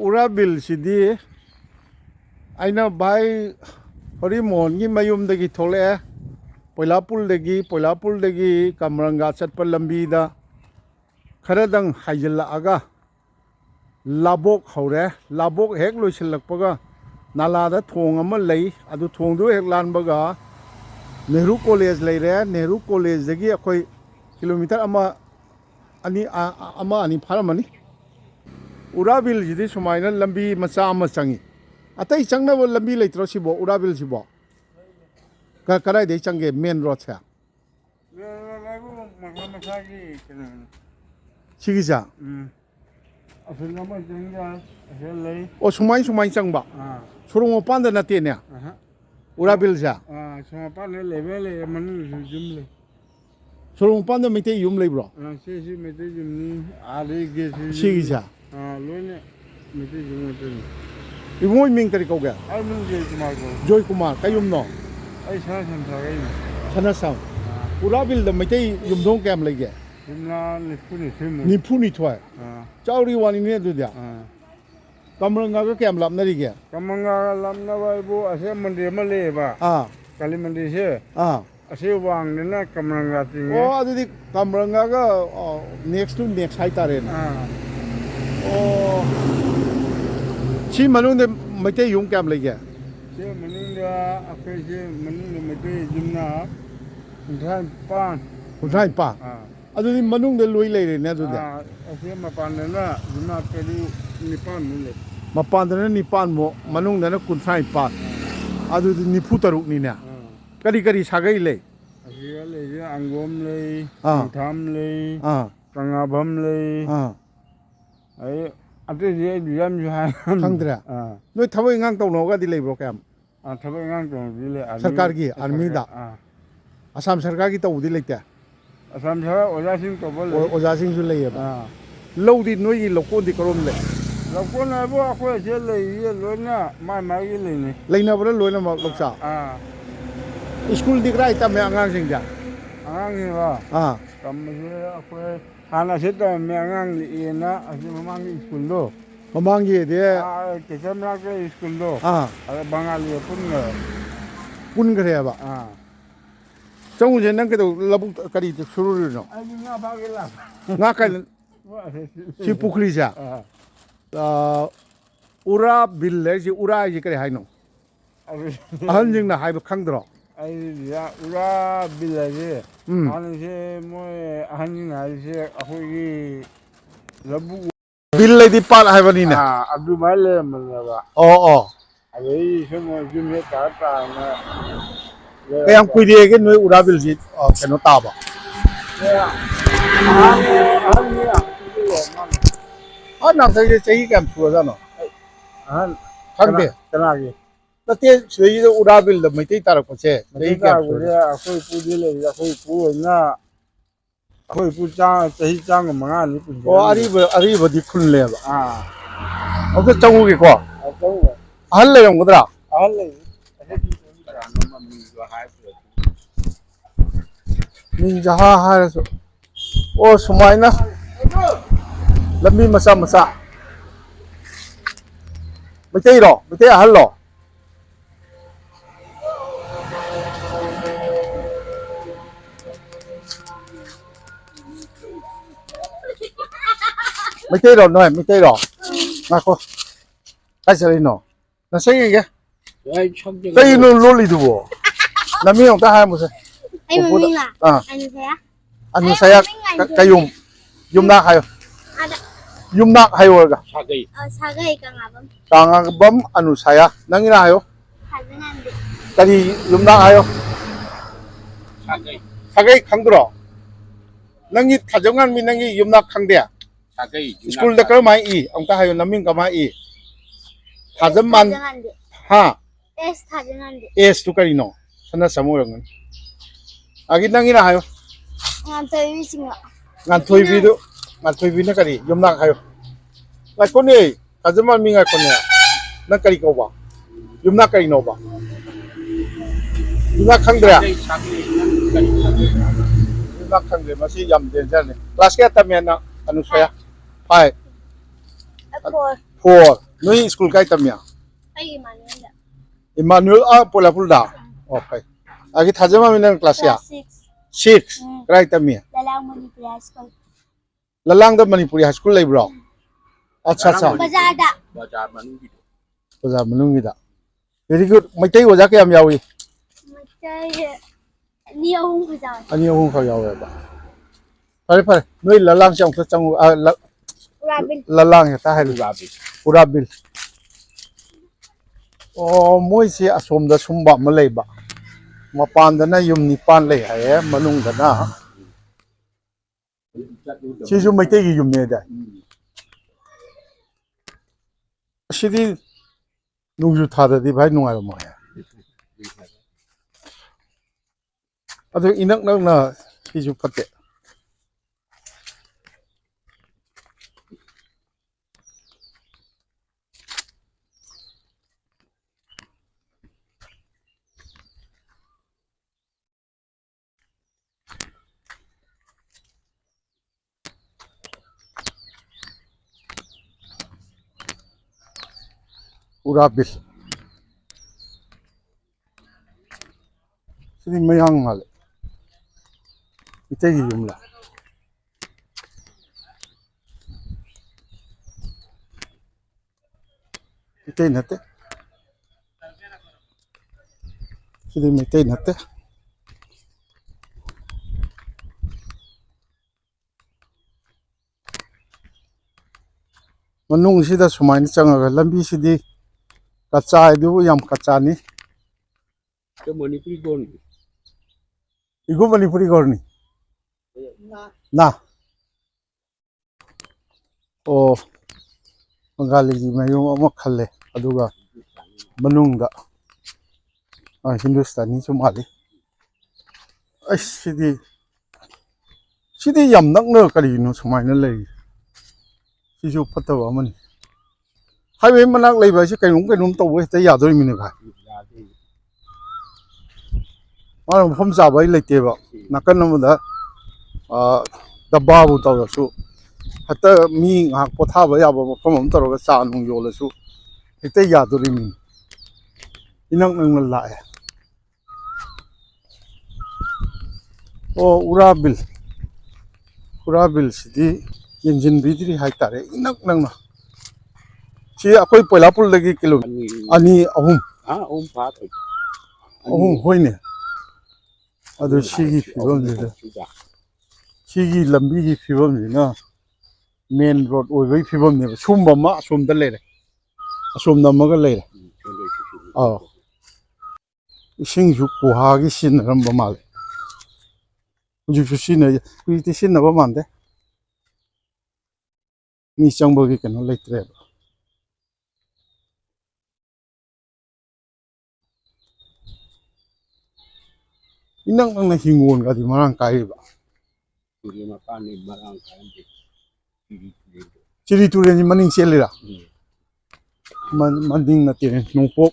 우라빌 시디 아이나 바이 허리몬기 마욤ꯗꯒꯤ ꯊꯣꯛꯂꯛꯑꯦ ꯄꯣꯏꯂꯥꯄꯨꯜꯗꯒꯤ ꯀꯝꯔꯪꯒꯥ ꯆꯠꯄ ꯂꯝꯕꯤꯗ ꯈꯔꯗꯪ ꯍꯥꯏꯖꯤꯜꯂꯛꯑꯒ ꯂꯥꯕꯣꯛ ꯍꯧꯔꯦ ꯂꯥꯕꯣꯛ ꯍꯦꯛ ꯂꯣꯏꯁꯤꯜꯂꯛꯄꯒ ꯅꯥꯂꯥꯗ ꯊꯣꯡ ꯑꯃ ꯂꯩ ꯑꯗꯨ ꯊꯣꯡꯗꯨ ꯍꯦꯛ ꯂꯥꯟꯕꯒ ꯅꯦꯍꯔꯨ ꯀꯣꯂꯦꯖ ꯂꯩꯔꯦ ꯅꯦꯍꯔꯨ ꯀꯣꯂꯦꯖꯗꯒꯤ ꯑꯩꯈꯣꯏ ꯀꯤꯂꯣꯃꯤꯇꯔ ꯑꯃ ꯑꯅꯤ ꯐꯥꯔꯝꯃꯅꯤ ꯎꯔꯥꯕꯤꯜꯁꯤꯗꯤ ꯁꯨꯃꯥꯏꯅ ꯂꯝꯕꯤ ꯃꯆꯥ ꯑꯃ ꯆꯪꯉꯤ ꯑꯇꯩ ꯆꯪꯅꯕ ꯂꯝꯕꯤ ꯂꯩꯇ꯭ꯔꯣ ꯁꯤꯕꯣ ꯎꯔꯥꯕꯤꯜꯁꯤꯕꯣ ꯀꯗꯥꯏꯗꯩ ꯆꯪꯒꯦ ꯃꯦꯟ ꯔꯣꯗꯁꯦ ꯁꯤꯒꯤꯁꯦ ꯁꯨꯃꯥꯏ ꯆꯪꯕ ꯁꯣꯔꯣꯛ ꯃꯄꯥꯟꯗ ꯅꯠꯇꯦꯅꯦ ꯎꯔꯥꯕꯤꯜꯁꯦ ꯁꯣꯔꯣꯛ ꯃꯄꯥꯟꯗ ꯂꯩꯕ ꯃꯅꯨꯡꯗꯁꯨ ꯌꯨꯝ ꯂꯩ ꯁꯣꯔꯣꯛ ꯃꯄꯥꯟꯗ ꯃꯩꯇꯩ ꯌꯨꯝ ꯂꯩꯕ꯭ꯔꯣ ꯁꯤ ꯃꯩꯇꯩ ꯌꯨꯝꯅꯤ ꯑꯥꯗꯩ ꯒꯦꯠꯁꯤ ꯁꯤꯒꯤꯁꯦ ꯂꯣꯏꯅ ꯃꯩꯇꯩ ꯌꯨꯝ ꯉꯥꯛꯇꯅꯤ ꯏꯕꯨꯡꯉꯣ ꯃꯤꯡ ꯀꯔꯤ ꯀꯧꯒꯦ ꯑꯩ ꯃꯤꯡ ꯖꯣꯏꯀꯨꯃꯥꯔ ꯀꯧꯏ ꯖꯣꯏꯀꯨꯃꯥꯔ ꯀꯩ ꯌꯨꯝꯅꯣ ꯑꯩ ꯁꯅꯥꯁꯝ ꯁꯥꯒꯩꯅꯤ ꯁꯅꯥꯁꯝ ꯎꯔꯥꯕꯤꯜꯗ ꯃꯩꯇꯩ ꯌꯨꯝꯊꯣꯡ ꯀꯌꯥꯝ ꯂꯩꯒꯦ ꯌꯨꯝꯅꯥ ꯅꯤꯐꯨꯅꯤꯊꯣꯏ ꯆꯥꯎꯔꯤ ꯋꯥꯅꯤꯅꯦ ꯑꯗꯨꯗꯤ ꯀꯝꯔꯪꯒꯥꯒ ꯀꯌꯥꯝ ꯂꯥꯞꯅꯔꯤꯒꯦ ꯀꯝꯔꯪꯒꯥꯒ ꯂꯥꯞꯅꯕ ꯍꯥꯏꯕꯨ ꯑꯁꯦ ꯃꯟꯗꯤꯔ ꯑꯃ ꯂꯩꯌꯦꯕ ꯀꯥꯂꯤ ꯃꯟꯗꯤꯔꯁꯦ ꯑꯁꯤ ꯋꯥꯡꯗꯅ ꯀꯝꯔꯪꯒꯥ ꯆꯤꯡꯉꯦ ꯑꯗꯨꯗꯤ ꯀꯝꯔꯪꯒꯥꯒ ꯅꯦꯛꯁ ꯇꯨ ꯅꯦꯛꯁ ꯍꯥꯏꯇꯥꯔꯦꯅꯦ ꯁꯤ ꯃꯅꯨꯡꯗ ꯃꯩꯇꯩ ꯌꯨꯝ ꯀꯌꯥꯝ ꯂꯩꯒꯦ ꯁꯤ ꯃꯅꯨꯡꯗ ꯑꯩꯈꯣꯏꯁꯦ ꯃꯅꯨꯡꯗ ꯃꯩꯇꯩ ꯌꯨꯝꯅ 95 ꯑꯗꯨꯗꯤ ꯃꯅꯨꯡꯗ ꯂꯣꯏ ꯂꯩꯔꯦꯅꯦ ꯑꯗꯨꯗꯤ ꯑꯁꯤ ꯃꯄꯥꯟꯗꯅ ꯌꯨꯝꯅꯥ 9 ꯂꯩ ꯃꯄꯥꯟꯗꯅ 9 ꯃꯅꯨꯡꯗꯅ 95 ꯑꯗꯨꯗꯤ 93ꯅꯤꯅꯦ ꯀꯔꯤ ꯁꯥꯒꯩ ꯂꯩ ꯑꯁꯤꯗ ꯂꯩꯁꯦ ꯑꯪꯒꯣꯝ ꯂꯩ ꯅꯤꯡꯊꯥꯝ ꯂꯩ ꯀꯪꯂꯥꯚꯝ ꯂꯩ ꯑꯇꯩꯗꯤ ꯑꯩ ꯌꯥꯝꯁꯨ ꯍꯥꯏ ꯈꯪꯗ꯭ꯔꯦ ꯅꯣꯏ ꯊꯕꯛ ꯏꯪꯈꯥꯡ ꯇꯧꯅꯕꯒꯗꯤ ꯂꯩꯕ꯭ꯔꯣ ꯀꯌꯥꯝ ꯊꯕꯛ ꯏꯪꯈꯥꯡ ꯇꯧꯅꯕꯗꯤ ꯂꯩ ꯁꯔꯀꯥꯔꯒꯤ ꯑꯥꯔꯃꯤꯗ ꯑꯁꯥꯝ ꯁꯔꯀꯥꯔꯒꯤ ꯇꯧꯕꯗꯤ ꯂꯩꯇꯦ ꯑꯁꯥꯝ ꯁꯔꯀꯥꯔ ꯑꯣꯖꯥꯁꯤꯡ ꯇꯧꯕ ꯂꯩ ꯑꯣꯖꯥꯁꯤꯡꯁꯨ ꯂꯩꯌꯦꯕ ꯂꯧꯗꯤ ꯅꯣꯏꯒꯤ ꯂꯧꯀꯣꯟꯗꯤ ꯀꯔꯣꯝ ꯂꯩ ꯂꯧꯀꯣꯟ ꯍꯥꯏꯕꯨ ꯑꯩꯈꯣꯏ ꯑꯁꯤ ꯂꯩꯔꯤꯁꯦ ꯂꯣꯏꯅ ꯃꯥꯒꯤ ꯂꯩꯅꯩ ꯂꯩꯅꯕ꯭ꯔꯥ ꯂꯣꯏꯅꯃꯛ ꯂꯧꯆꯥ ꯁ꯭ꯀꯨꯜꯗꯤ ꯀꯗꯥꯏ ꯇꯝꯃꯦ ꯑꯉꯥꯡꯁꯤꯡꯁꯦ ꯑꯉꯥꯡꯁꯤꯡꯔꯣ ꯇꯝꯕꯁꯦ ꯑꯩꯈꯣꯏ ꯍꯥꯟꯅ ꯑꯁꯤ ꯇꯝꯃꯝꯃꯦ ꯑꯉꯥꯡ ꯂꯤꯛꯑꯦꯅ ꯑꯁꯤ ꯃꯃꯥꯡꯒꯤ ꯁ꯭ꯀꯨꯜꯗꯣ ꯃꯃꯥꯡꯒꯤꯗꯤ ꯀꯩꯊꯦꯜ ꯃꯅꯥꯛꯇ ꯁ꯭ꯀꯨꯜꯗꯣ ꯑꯗ ꯕꯪꯒꯥꯂꯤꯒ ꯄꯨꯟꯈ꯭ꯔꯦꯕ ꯆꯪꯉꯨꯁꯦ ꯅꯪ ꯀꯩꯗꯧ ꯂꯧꯕꯨꯛ ꯀꯔꯤ ꯁꯨꯔꯨꯔꯤꯅꯣ ꯑꯩꯗꯤ ꯉꯥ ꯐꯥꯒꯦ ꯂꯥꯛꯄ ꯉꯥ ꯀꯥꯏ ꯁꯤ ꯄꯨꯈ꯭ꯔꯤꯁꯦ ꯎꯔꯥ ꯕꯤꯜ ꯍꯥꯏꯁꯤ ꯎꯔꯥ ꯍꯥꯏꯁꯤ ꯀꯔꯤ ꯍꯥꯏꯅꯣ ꯑꯍꯟꯁꯤꯡꯅ ꯍꯥꯏꯕ ꯈꯪꯗ꯭ꯔꯣ ꯑꯩ ꯎꯔꯥ ꯕꯤꯜ ꯍꯥꯏꯁꯦ ꯍꯥꯟꯅꯁꯦ ꯃꯣꯏ ꯑꯍꯟꯁꯤꯡꯅ ꯍꯥꯏꯔꯤꯁꯦ ꯑꯩꯈꯣꯏꯒꯤ ꯂꯧꯕꯨꯛ ꯕꯤꯜ ꯍꯥꯏꯗꯤ ꯄꯥꯠ ꯍꯥꯏꯕꯅꯤꯅꯦ ꯑꯗꯨꯃꯥꯏꯅ ꯂꯩꯔꯝꯕꯅꯦꯕ ꯑꯣ ꯑꯗꯩ ꯁꯨꯝ ꯌꯨꯝ ꯍꯦꯛ ꯇꯥꯔꯅ ꯀꯌꯥꯝ ꯀꯨꯏꯔꯦꯒꯦ ꯅꯣꯏ ꯎꯔꯥꯕꯤꯜꯁꯤ ꯀꯩꯅꯣ ꯇꯥꯕ ꯅꯥꯊꯩꯁꯦ ꯆꯍꯤ ꯀꯌꯥꯝ ꯁꯨꯔꯖꯥꯠꯅꯣ ꯈꯪꯗꯦ ꯀꯅꯥꯒꯤ ꯅꯠꯇꯦ ꯁꯤꯗꯩꯁꯤꯗ ꯎꯔꯥꯕꯤꯜꯗ ꯃꯩꯇꯩ ꯇꯥꯔꯛꯄꯁꯦ ꯆꯍꯤ ꯀꯌꯥꯝ ꯇꯥꯔꯛꯄꯁꯦ ꯑꯩꯈꯣꯏ ꯏꯄꯨꯗꯤ ꯂꯩꯔꯤ ꯑꯩꯈꯣꯏ ꯏꯄꯨ ꯍꯣꯏꯅ ꯑꯩꯈꯣꯏ ꯏꯄꯨ ꯆꯍꯤ 150 ꯑꯔꯤꯕꯗꯤ ꯈꯨꯜꯂꯦꯕ ꯑꯝꯇ ꯆꯪꯉꯨꯒꯦꯀꯣ ꯑꯍꯜ ꯂꯩꯔꯝꯒꯗ꯭ꯔꯥ ꯑꯍꯜ ꯂꯩ ꯃꯤꯡꯖꯍꯥ ꯍꯥꯏꯔꯁꯨ ꯁꯨꯃꯥꯏꯅ ꯂꯝꯕꯤ ꯃꯆꯥ ꯃꯩꯇꯩ ꯑꯍꯜꯂꯣ ꯃꯩꯇꯩꯔꯣ ꯅꯣꯏ ꯃꯩꯇꯩꯔꯣ ꯉꯥꯏꯈꯣ ꯀꯥꯏ ꯆꯠꯂꯤꯅꯣ ꯅꯁꯛ ꯀꯩꯅꯣ ꯂꯣꯜꯂꯤꯗꯨꯕꯣ ꯅꯃꯤꯡ ꯑꯝꯇ ꯍꯥꯏꯔꯝꯃꯨꯁꯦ ꯑꯅꯨꯁꯌꯥ ꯀꯌꯨꯝ ꯌꯨꯝꯅꯥꯛ ꯍꯥꯏꯌꯣ ꯌꯨꯝꯅꯥꯛ ꯍꯥꯏꯌꯣꯔꯒ 사과의 ꯀꯥꯡꯉꯥꯕꯝ ꯑꯅꯨꯁꯌꯥ ꯅꯪꯒꯤꯅ ꯍꯥꯏꯌꯣ ꯀꯔꯤ ꯌꯨꯝꯅꯥꯛ ꯍꯥꯏꯌꯣ ꯁꯥꯒꯩ ꯈꯪꯗ꯭ꯔꯣ ꯅꯪꯒꯤ ꯊꯥꯖꯧꯉꯥꯟꯕꯤ ꯅꯪꯒꯤ ꯌꯨꯝꯅꯥꯛ ꯈꯪꯗꯦ ꯁ꯭ꯀꯨꯜꯗ ꯀꯔꯝꯍꯥꯏꯅ ꯏ ꯑꯃꯨꯛꯇ ꯍꯥꯏꯌꯣ ꯅꯃꯤꯡ ꯀꯃꯥꯏꯅ ꯏ ꯊꯥꯖꯝꯃꯥꯟ S 타진한데 ꯑꯦꯁꯇꯨ ꯀꯔꯤꯅꯣ ꯁꯅꯥꯁꯝ ꯑꯣꯏꯔꯝꯒꯅꯤ ꯅꯪꯒꯤꯅ ꯍꯥꯏꯌꯣ ꯉꯥꯟꯊꯣꯏꯕꯤꯅ ꯀꯔꯤ ꯌꯨꯝꯅꯥꯛ ꯍꯥꯏꯌꯣ ꯉꯥꯏꯈꯣꯅꯦ ꯊꯥꯖꯝꯃꯥꯟꯕꯤ ꯉꯥꯏꯈꯣꯅꯦ ꯅꯪ ꯀꯔꯤ ꯀꯧꯕ ꯌꯨꯝꯅꯥꯛ ꯀꯩꯅꯣꯕ ꯌꯨꯝꯅꯥꯛ ꯈꯪꯗ꯭ꯔꯦ ꯌꯨꯝꯅꯥꯛ ꯈꯪꯗ꯭ꯔꯦ ꯃꯁꯤ ꯌꯥꯝ ꯗꯦꯟꯖꯔꯅꯤ ꯀ꯭ꯂꯥꯁ ꯀꯌꯥ ꯇꯝꯃꯦꯅ ꯑꯅꯨꯁ꯭ꯋꯥꯌꯥ 5 4 4 ꯅꯣꯏ ꯁ꯭ꯀꯨꯜ ꯀꯥꯏ ꯇꯝꯃꯤ야 ꯑꯩꯒꯤ ꯃꯥꯟꯅꯩꯗ Emmanuel Polapulda okay agi thajama minang class ya class 6 krai tami ꯂꯂꯥꯡ Manipuri high school lalang da manipuri high school leibro acha acha ꯕꯖꯥꯔꯗ bazaar manungi da very good maitai oja kayam yawi Meitei ꯑꯅꯤ ꯑꯍꯨꯝ ꯈꯛꯇ ani ahum kha yawe ba pare pare noi lalang chang kha chang ꯎꯔꯥꯕꯤꯜ lalang ya ta hai pura bil oh moi si asom da sumba ma leiba mapan da na yum nipan lei haye manung da na sisu maitai gi yum ne da sidi nungju thada di bhai nungai mo ya adu inak nak na sisu pate urabil sini mayang mal itegi yumla itei nate sini mitei nate manung sida sumaini changaga lambi sidi kacha du yam kacha ni Manipuri gone. igu manipuri gorni na oh bangali gi mayung ama khalle aduga manungda hindustani chu mali sidi yam nakna kari no sumaina lei sisu patawa amani highway manak leiba si kainum tawwe ta yadoi mini bhai ꯃꯥꯅ ꯃꯐꯝ ꯆꯥꯕ ꯑꯩ ꯂꯩꯇꯦꯕ ꯅꯥꯀꯟ ꯑꯃꯗ ꯗꯕꯥꯕꯨ ꯇꯧꯔꯁꯨ ꯍꯦꯛꯇ ꯃꯤ ꯉꯥꯏꯍꯥꯛ ꯄꯣꯊꯥꯕ ꯌꯥꯕ ꯃꯐꯝ ꯑꯃ ꯇꯧꯔꯒ ꯆꯥ ꯅꯨꯡ ꯌꯣꯜꯂꯁꯨ ꯍꯦꯛꯇ ꯌꯥꯗꯣꯔꯤꯃꯤ ꯏꯅꯛ ꯅꯛꯅ ꯂꯥꯛꯑꯦ ꯑꯣ ꯎꯔꯥꯕꯤꯜꯁꯤꯗꯤ ꯌꯦꯡꯁꯤꯟꯕꯤꯗ꯭ꯔꯤ ꯍꯥꯏꯇꯥꯔꯦ ꯏꯅꯛ ꯅꯛꯅ ꯁꯤ ꯑꯩꯈꯣꯏ ꯄꯣꯏꯂꯥꯄꯨꯜꯗꯒꯤ kilometre 2 3 ahum hoine adu sigi fibamjida sigi lambi gi fibamjina main road oibai fibamne sumba ma asomda lere asomda maga lere ising ju kuha gi sinramba mal ju ju sina kuiti sinaba mande mi changbo gi kano leitre inang nang hingon ga di marang kai ba chiri turen ni maning selira manding na tiren nongpok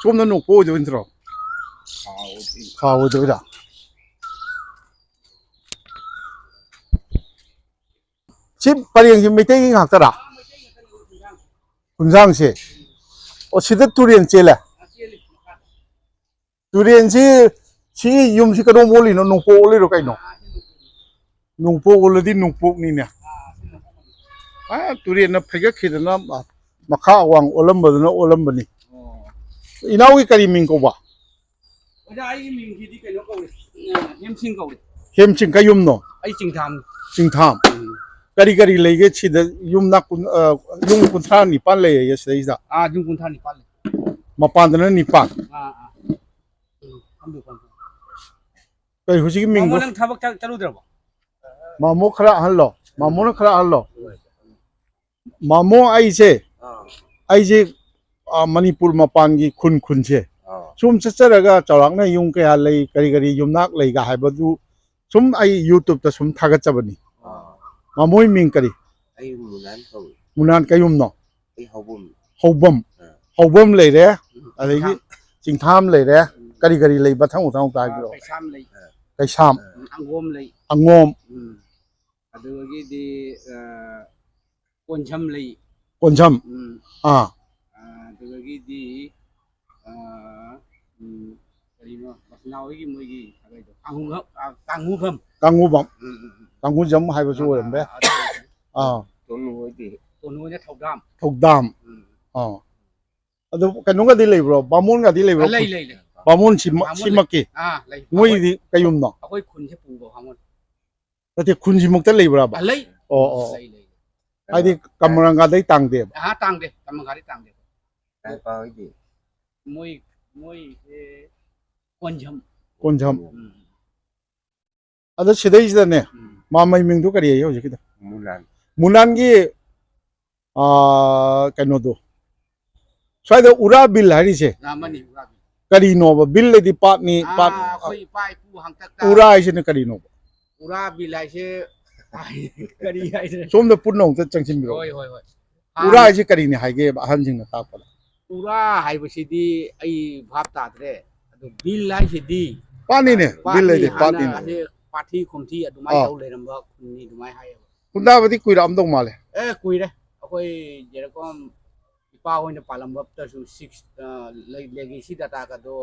somna nongpo jo intro khawo do da chip pariang ji meite gi ngak tara kunjang se o sida turen chela turen ji si yum si kadong boli no nongpo oli ro kai no nongpo oladi nongpo ni ne turen na phega khidana makha awang olambaduna olambani inawi kari ming ko ba Oja ai min khidi kai no kaure. Hemsing kaure. hemching kayum no Ai chingtham kari lege chida yum na kun yung kunthra ni pan le ye seida jung kun thani pal. mapandana ni pa Amdu pan. kai huji ming Mo nang thabak chalu draba. mamo khara hallo mamo na khara hallo mamo ai je manipur mapan gi khun che sum chacharaga chawrangna yung kaya lei kari yumnak lei ga haibadu sum ai youtube ta sum thaga chabani mamoi ming kari ai munan munan kayum no ai hobum hobam lei re ꯑꯗꯒꯤ ꯆꯤꯡꯊꯥꯝ ꯂꯩꯔꯦ ꯀꯔꯤ ꯀꯔꯤ ꯂꯩꯕ ꯊꯪ ꯃꯊꯪ ꯇꯥꯒꯤꯔꯣ ꯀꯩꯁꯥꯝ ꯂꯩ ꯀꯩꯁꯥꯝ ꯑꯪꯒꯣꯝ ꯂꯩ ꯑꯉꯣꯝ ꯑꯗꯨꯗꯒꯤꯗꯤ ꯀꯣꯟꯁꯝ ꯂꯩ ꯀꯣꯟꯁꯝ ꯑꯗꯨꯗꯒꯤꯗꯤ ꯀꯔꯤꯅꯣ ꯃꯁꯅꯥꯍꯣꯏꯒꯤ ꯃꯣꯏꯒꯤ ꯁꯥꯒꯩꯗꯣ ꯀꯥꯡꯉꯨꯐꯝ ꯀꯥꯡꯉꯨꯕꯝ ꯀꯥꯡꯉꯨꯖꯝ ꯍꯥꯏꯕꯁꯨ ꯑꯣꯏꯔꯝꯕ ꯌꯥꯏ ꯇꯣꯅꯨ ꯍꯣꯏꯗꯤ ꯇꯣꯅꯨ ꯍꯣꯏꯅ ꯊꯧꯗꯥꯝ ꯊꯧꯗꯥꯝ ꯑꯗꯨ ꯀꯩꯅꯣꯒꯗꯤ ꯂꯩꯕ꯭ꯔꯣ ꯕꯥꯃꯣꯟꯒꯗꯤ ꯂꯩꯕ꯭ꯔꯣ ꯂꯩ ꯂꯩ ꯂꯩ ꯕꯥꯃꯣꯟ ꯁꯤꯃꯛꯀꯤ ꯂꯩ ꯃꯣꯏꯒꯤꯗꯤ ꯀꯩꯌꯨꯝꯅꯣ ꯑꯩꯈꯣꯏ ꯈꯨꯟꯁꯦ ꯄꯨꯕ ꯕꯥꯃꯣꯟ ꯅꯠꯇꯦ ꯈꯨꯟꯁꯤꯃꯛꯇ ꯂꯩꯕ꯭ꯔꯥꯕ ꯂꯩ ꯑꯣ ꯂꯩ ꯂꯩ ꯍꯥꯏꯗꯤ ꯀꯃꯔꯪꯒꯗꯩ ꯇꯥꯡꯗꯦꯕ ꯇꯥꯡꯗꯦ ꯀꯃꯪꯒꯥꯗꯤ ꯇꯥꯡꯗꯦ ꯍꯣꯏꯗꯤ ꯃꯣꯏꯁꯦ ꯀꯣꯟꯁꯝ ꯀꯣꯟꯁꯝ ꯑꯗꯣ ꯁꯤꯗꯩꯁꯤꯗꯅꯦ ꯃꯥ ꯃꯃꯤꯡꯗꯨ ꯀꯔꯤ ꯍꯥꯏꯌꯦ ꯍꯧꯖꯤꯛꯀꯤꯗꯣ ꯃꯨꯅꯥꯟꯒꯤ ꯀꯩꯅꯣꯗꯣ ꯁ꯭ꯋꯥꯏꯗ ꯎꯔꯥ ꯕꯤꯜ ꯍꯥꯏꯔꯤꯁꯦ ꯀꯔꯤꯅꯣꯕ ꯕꯤꯜ ꯍꯥꯏꯗꯤ ꯄꯥꯠꯅꯤ ꯄꯥꯠ ꯑꯩꯈꯣꯏ ꯏꯄꯥ ꯏꯄꯨ ꯍꯥꯛꯇꯛꯇ ꯎꯔꯥ ꯍꯥꯏꯁꯤꯅ ꯀꯔꯤꯅꯣꯕ ꯎꯔꯥ ꯕꯤꯜ ꯍꯥꯏꯁꯦ ꯀꯔꯤ ꯍꯥꯏꯁꯦ ꯁꯣꯝꯗ ꯄꯨꯟꯅ ꯑꯃꯨꯛꯇ ꯆꯪꯁꯤꯟꯕꯤꯔꯛꯑꯣ ꯍꯣꯏ ꯍꯣꯏ ꯍꯣꯏ ꯎꯔꯥ ꯍꯥꯏꯁꯤ ꯀꯔꯤꯅꯤ ꯍꯥꯏꯒꯦꯕ ꯑꯍꯟꯁꯤꯡꯅ ꯇꯥꯛꯄꯗ ꯎꯔꯥ ꯍꯥꯏꯕꯁꯤꯗꯤ ꯑꯩ ꯚꯥꯞ ꯇꯥꯗ꯭ꯔꯦ ꯑꯗꯨ ꯕꯤꯜ ꯍꯥꯏꯁꯤꯗꯤ ꯄꯥꯠꯅꯤꯅꯦ ꯕꯤꯜ ꯄꯥꯠꯅꯤ ꯍꯥꯏꯗꯤ ꯍꯥꯟꯅ ꯄꯥꯠꯅꯤꯅꯦ ꯑꯁꯤ ꯄꯥꯊꯤ ꯈꯣꯝꯊꯤ ꯑꯗꯨꯃꯥꯏꯅ ꯇꯧ ꯂꯩꯔꯝꯕ ꯈꯨꯟꯅꯤ ꯑꯗꯨꯃꯥꯏꯅ ꯍꯥꯏꯌꯦꯕ ꯈꯨꯟꯗꯥꯕꯗꯤ ꯀꯨꯏꯔꯛꯑꯝꯗꯧ ꯃꯥꯜꯂꯦ ꯀꯨꯏꯔꯦ ꯑꯩꯈꯣꯏ ꯖꯦꯔꯀꯣꯝ ꯏꯄꯥ ꯍꯣꯏꯅ ꯄꯥꯜꯂꯝꯕꯗꯁꯨ ꯂꯦꯒꯦꯁꯤ ꯗꯇꯥꯒꯗꯣ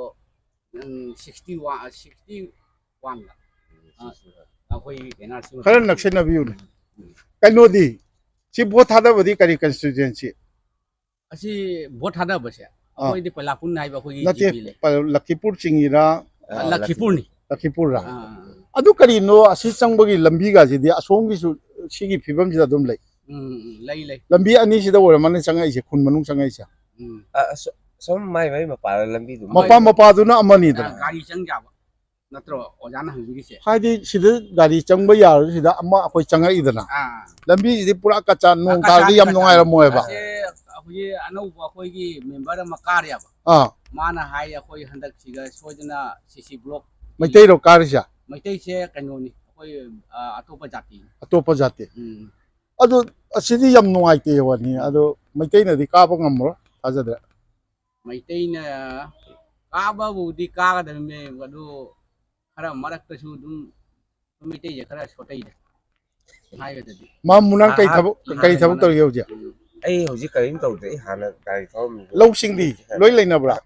61ꯗ ꯑꯩꯈꯣꯏ ꯑꯦꯟꯑꯥꯔꯁꯤ ꯈꯔ ꯅꯛꯁꯤꯟꯅꯕꯤꯌꯨꯅꯦ ꯀꯩꯅꯣꯗꯤ ꯁꯤ ꯚꯣꯠ ꯊꯥꯗꯕꯗꯤ ꯀꯔꯤ ꯀꯟꯁꯇꯤꯇ꯭ꯌꯨꯟꯁꯤ ꯑꯁꯤ ꯚꯣꯠ ꯊꯥꯗꯕꯁꯦ ꯑꯩꯈꯣꯏꯗꯤ ꯄꯩꯂꯥꯄꯨꯟ ꯍꯥꯏꯕ ꯑꯩꯈꯣꯏꯒꯤ ꯅꯠꯇꯦ ꯖꯤꯄꯤ ꯂꯩ ꯂꯛꯈꯤꯄꯨꯔ ꯆꯤꯡꯉꯤꯔꯥ ꯂꯛꯈꯤꯄꯨꯔꯅꯤ ꯂꯛꯈꯤꯄꯨꯔꯔꯥ ꯑꯗꯨ ꯀꯔꯤꯅꯣ ꯑꯁꯤ ꯆꯪꯕꯒꯤ ꯂꯝꯕꯤꯒꯁꯤꯗꯤ ꯑꯁꯣꯝꯒꯤꯁꯨ ꯁꯤꯒꯤ ꯐꯤꯕꯝꯁꯤꯗ ꯑꯗꯨꯝ ꯂꯩ ꯂꯩ ꯂꯩ ꯂꯝꯕꯤ ꯑꯅꯤꯁꯤꯗ ꯑꯣꯏꯔꯝꯃꯅꯤ ꯆꯪꯉꯛꯏꯁꯦ ꯈꯨꯟ ꯃꯅꯨꯡ ꯆꯪꯉꯛꯏꯁꯦ ꯁꯨꯝ ꯃꯥꯏ ꯃꯄꯥ ꯂꯝꯕꯤꯗꯨ ꯃꯄꯥꯗꯨꯅ ꯑꯃꯅꯤꯗꯅ ꯒꯥꯔꯤ ꯆꯪ ꯌꯥꯕ ꯅꯠꯇ꯭ꯔꯣ ꯑꯣꯖꯥꯅ ꯍꯪꯕꯤꯔꯤꯁꯦ ꯍꯥꯏꯗꯤ ꯁꯤꯗ ꯒꯥꯔꯤ ꯆꯪꯕ ꯌꯥꯔꯁꯨ ꯁꯤꯗ ꯑꯃ ꯑꯩꯈꯣꯏ ꯆꯪꯉꯛꯏꯗꯅ ꯂꯝꯕꯤꯁꯤꯗꯤ ꯄꯨꯔꯥ ꯀꯆꯥ ꯅꯣꯡ ꯇꯥꯔꯗꯤ ꯌꯥꯝ ꯅꯨꯡꯉꯥꯏꯔꯝꯃꯣꯏꯕ ꯍꯧꯖꯤꯛ ꯑꯅꯧꯕ ꯑꯩꯈꯣꯏꯒꯤ ꯃꯦꯝꯕꯔ ꯑꯃ ꯀꯥꯔꯦꯕ ꯃꯥꯅ ꯍꯥꯏ ꯑꯩꯈꯣꯏ ꯍꯟꯗꯛꯁꯤꯒ ꯁꯣꯏꯗꯅ ꯁꯤꯁꯤ ꯕ꯭ꯂꯣꯛ ꯃꯩꯇꯩꯔꯣ ꯀꯥꯔꯤꯁꯦ ꯃꯩꯇꯩꯁꯦ ꯀꯩꯅꯣꯅꯤ ꯑꯩꯈꯣꯏ ꯑꯇꯣꯞꯄ ꯖꯥꯇꯤꯅꯤ ꯑꯇꯣꯞꯄ ꯖꯥꯇꯤ ꯑꯗꯨ ꯑꯁꯤꯗꯤ ꯌꯥꯝ ꯅꯨꯡꯉꯥꯏꯇꯦ ꯋꯥꯅꯤ ꯑꯗꯣ ꯃꯩꯇꯩꯅꯗꯤ ꯀꯥꯕ ꯉꯝꯃꯔꯣꯏ ꯊꯥꯖꯗ꯭ꯔꯦ ꯃꯩꯇꯩꯅ ꯀꯥꯕꯕꯨꯗꯤ ꯀꯥꯒꯗꯕꯅꯦ ꯑꯗꯨ खरा मरक तसु दुम मिटे जे खरा छोटई हायगदि मा मुना कई थबक तौरी होजे ꯑꯩ ꯍꯧꯖꯤꯛ ꯀꯔꯤꯝ ꯇꯧꯗꯦ ꯍꯥꯟꯅ ꯒꯥꯔꯤ ꯊꯧꯔꯝꯃꯤ ꯂꯧꯁꯤꯡꯗꯤ ꯂꯣꯏ ꯂꯩꯅꯕ꯭ꯔꯥ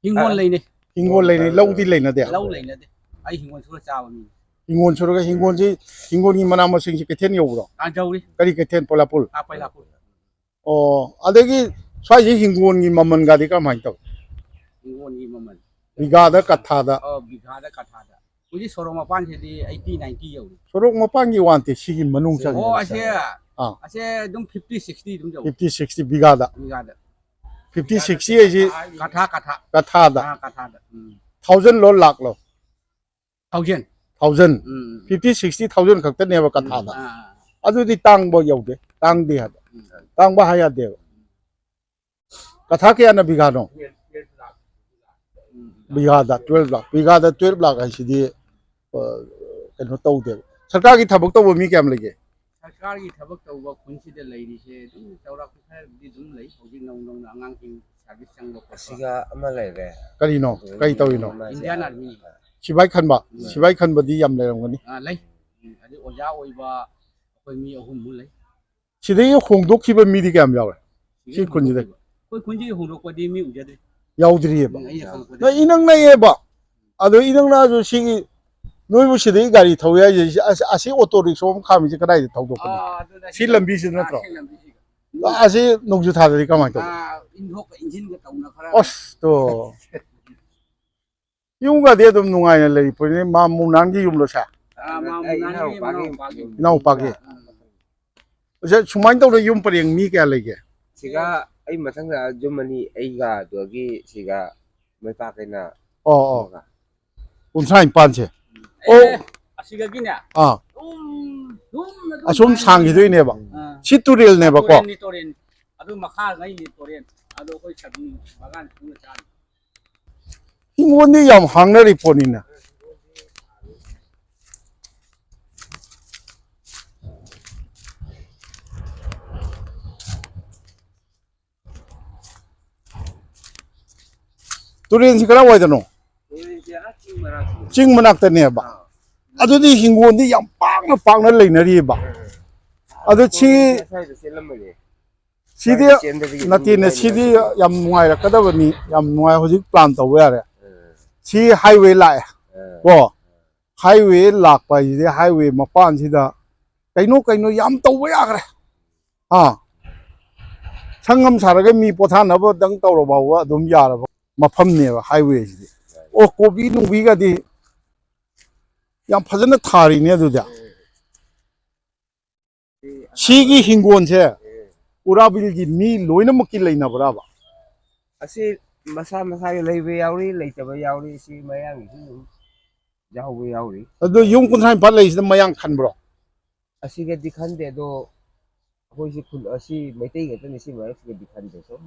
हिंगोल लेने हिंगोल लेने लौदी लेनदे लौ लेनदे आई हिंगोल सुरा चाव मी हिंगोल सुरगा हिंगोल की मना मसिंग कैथेन यौब्रो आ जौरी करी कैथेन पोलापुल आ पैलापुल ओ अदगी स्वाई हिंगोल की ममन गादी का माइन तौ हिंगोल की ममन बिगादा कथादा बिगादा कथादा उजी सोरो मपान सेदी 80 90 यौरी सोरो मपान की वांते सिगी मनुंग चा ओ असे दुम 50 60 दुम जौ 50 60 बिगादा 50 60 है जी कथादा 1000 लो लाख लो 1000 50 60,000 खक्तने बा कथादा अदुदी तांगबो यौदे तांगदे हा तांगबा हाया दे कथा के अन बिगानो बिगादा 12 लाख बिगादा 12 लाख है कनो तौदे सरकार की थबक तौबो मी क्याम लगे सरकार की थबक तौबो खुनसिदे लैरिसे दुम चौरा खुखर दि दुम लೈ हौजि नौ नौ आंगांसिंग सर्विस चंगबो सिगा अमा लैरे करिनो कई तौइनो इंडियन आर्मी सिबाई खनबदी याम लेरंगनी लೈ अदि ओजा ओइबा अखोय मी अहुम मु लೈ सिदे होंदोखिबा मिदि क्याम यावे सि खुनजिदे कोई खुनजि होंदोकपदि मी उजदे याउद्रियेबा न इनंग नयेबा अदो इनंग ना जो सिगी नोइबु सिदे गाड़ी थौया असी ऑटो रिक्शा हम खामी से कदाई थौदोकनी सि लंबी से नत्रो असी नोंजु थादरी कमाय तो इंधोक इंजिन का तौना खरा अस तो युंगा दे दम नुंगायना लई पने मा मुनांगी युमलो सा नाउ पागे जे सुमाइन तौदो युम परेंग मी क्या लेगे सिगा आई मथंग जुमनी आईगा दोगी सिगा मैपा केना ओ उनसाइन पांचे ओ असिगा गिना असुम सांगिदोइनेबा सि तुरेल नेबा को तोरेन अदु मखा गई नि तोरेन अदु कोई सबी बागान सुन चा हिंगोनी याम हांगनरी पोनिना turin si kara wai dano ching manak ta ne ba adu di hingon di yang pang na lai na ri ba adu chi sidi nati ne sidi yam nuai ra kada bani yam nuai hojik plan to wa re chi highway la ko highway lak pa ji highway mapan sida kaino yam to wa ya kare ha sangam saraga mi pothana ba dang to ro ba wa dum ya ra mafam ne ba highway ji o kobi nubi ga di yam phajana thari ne du ja sigi hingon se urabil gi mi loina maki leina braba asi masa gi leibe yauri leitaba yauri si mayang gi jauwe yauri ado yung kun sai pat lei sida mayang khan bro asi ga dikhande do hoi si khul asi maitai ga tani si mai si ga dikhande so